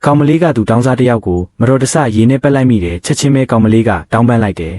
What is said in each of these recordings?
ကောင်မလေးကသူတောင်းစားတစ်ယောက်ကိုမတော်တဆရေနဲ့ပက်လိုက်မိတယ်ချက်ချင်းပဲကောင်မလေးကတောင်းပန်လိုက်တယ်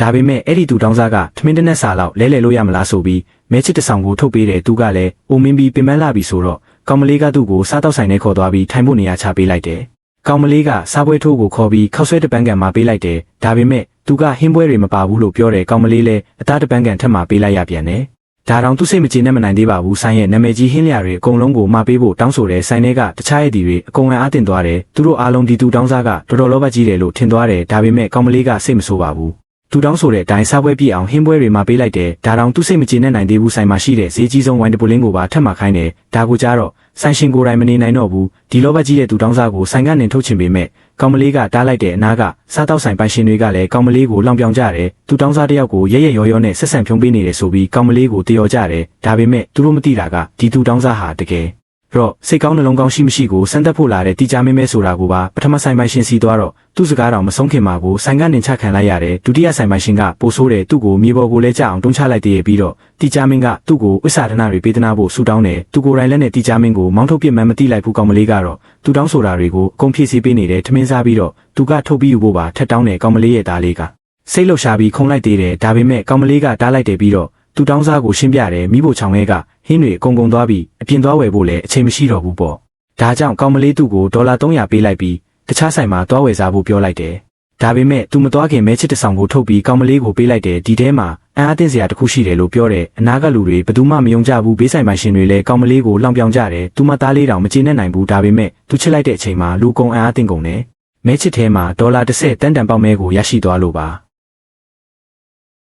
ဒါပေမဲ့အဲ့ဒီသူတောင်းစားကထမင်းတစ်နက်စာလောက်လဲလို့ရမလားဆိုပြီးမဲချစ်တစ်ဆောင်ကိုထုတ်ပေးတယ်သူကလည်းအိုမင်းပြီးပင်ပန်းလာပြီဆိုတော့ကောင်မလေးကသူ့ကိုစားတော့ဆိုင်ထဲခေါ်သွားပြီးထိုင်ဖို့နေရာချပေးလိုက်တယ်ကောင်မလေးကစားပွဲထိုးကိုခေါ်ပြီးခောက်ဆွဲတပန်းကန်မှာပေးလိုက်တယ်ဒါပေမဲ့သူကဟင်းပွဲတွေမပါဘူးလို့ပြောတယ်ကောင်မလေးလည်းအသားတပန်းကန်ထပ်မှာပေးလိုက်ရပြန်တယ်ဒါတောင်သူစိတ်မကျေနပ်မနိုင်သေးပါဘူးဆိုင်ရဲ့နာမည်ကြီးဟင်းလျာတွေအကုန်လုံးကိုမှာပေးဖို့တောင်းဆိုတယ်ဆိုင်ထဲကတခြားရည်တွေအကုန်အားတင်သွားတယ်သူတို့အားလုံးဒီသူတောင်းစားကတော်တော်လောဘကြီးတယ်လို့ထင်သွားတယ်ဒါပေမဲ့ကောင်မလေးကစိတ်မဆိုးပါဘူးသူတောင်းဆိုတဲ့အတိုင်းစားပွဲပြည့်အောင်ဟင်းပွဲတွေမှာပေးလိုက်တယ်ဒါတောင်သူစိတ်မကျေနပ်နိုင်သေးဘူးဆိုင်မှာရှိတဲ့ဈေးကြီးဆုံးဝိုင်းတပူလင်းကိုပါထပ်မှာခိုင်းတယ်ဒါကိုကြားတော့ဆိုင်ရှင်ကိုယ်တိုင်မနေနိုင်တော့ဘူးဒီလောဘကြီးတဲ့သူတောင်းစားကိုဆိုင်ကနေထုတ်ချင်ပေမဲ့ကောင်မလေးကတားလိုက်တဲ့အနားကစားတောက်ဆိုင်ပိုင်ရှင်တွေကလည်းကောင်မလေးကိုလောင်ပြောင်ကြတယ်သူတောင်းစားတယောက်ကိုရဲရောနဲ့ဆက်ဆံဖြုံးပေးနေတယ်ဆိုပြီးကောင်မလေးကိုတယောကြတယ်ဒါပေမဲ့သူတို့မသိတာကဒီသူတောင်းစားဟာတကယ်တော့စိတ်ကောင်းနှလုံးကောင်းရှိမရှိကိုစမ်းသပ်ဖို့လာတဲ့တီချာမင်းမဲဆိုတာကိုပါပထမဆိုင်ပိုင်ရှင်စီသွားတော့သူ့စကားတော်မဆုံးခင်မှာကိုဆိုင်ကနေချခံလိုက်ရတယ်ဒုတိယဆိုင်ပိုင်ရှင်ကပိုဆိုးတယ်သူ့ကိုမြေပေါ်ကိုလဲကြအောင်တွန်းချလိုက်သေးပြီးတော့တီချာမင်းကသူ့ကိုဝိဆာဒနာတွေပေးသနာဖို့ဆူတောင်းတယ်သူကိုယ်တိုင်လည်းနဲ့တီချာမင်းကိုမောင်းထုတ်ပြစ်မှန်းမသိလိုက်ဘူးကောင်မလေးကတော့သူတောင်းဆိုတာတွေကိုအကုန်ဖြည့်ဆည်းပေးနေတယ်ထမင်းစားပြီးတော့သူကထုတ်ပြီးယူဖို့ပါထက်တောင်းတယ်ကောင်မလေးရဲ့သားလေးကစိတ်လှုပ်ရှားပြီးခုံလိုက်သေးတယ်ဒါပေမဲ့ကောင်မလေးကတားလိုက်တယ်ပြီးတော့သူတောင်းစားကိုရှင်းပြတယ်မိဖို့ချောင်ရဲကဟင်းတွေအကုန်သွားပြီးအပြင်သွားဝယ်ဖို့လည်းအချိန်မရှိတော့ဘူးပေါ့ဒါကြောင့်ကောင်မလေးသူ့ကိုဒေါ်လာ300ပေးလိုက်ပြီးတခြားဆိုင်မှာသွားဝယ်စားဖို့ပြောလိုက်တယ်ဒါပေမဲ့သူမသွားခင်မဲချစ်တစ်ဆောင်ကိုထုတ်ပြီးကောင်မလေးကိုပေးလိုက်တယ်ဒီထဲမှာအံ့အားသင့်စရာတစ်ခုရှိတယ်လို့ပြောတယ်အနာကလူတွေဘယ်သူမှမယုံကြဘူးဘေးဆိုင်ပိုင်ရှင်တွေလည်းကောင်မလေးကိုလောင်ပြောင်ကြတယ်သူမသားလေးတောင်မကျေနပ်နိုင်ဘူးဒါပေမဲ့သူချစ်လိုက်တဲ့အချိန်မှာလူကုန်အံ့အားသင့်ကုန်တယ်မဲချစ်ထဲမှာဒေါ်လာ30တန်ပေါက်မဲကိုရရှိသွားလို့ပါ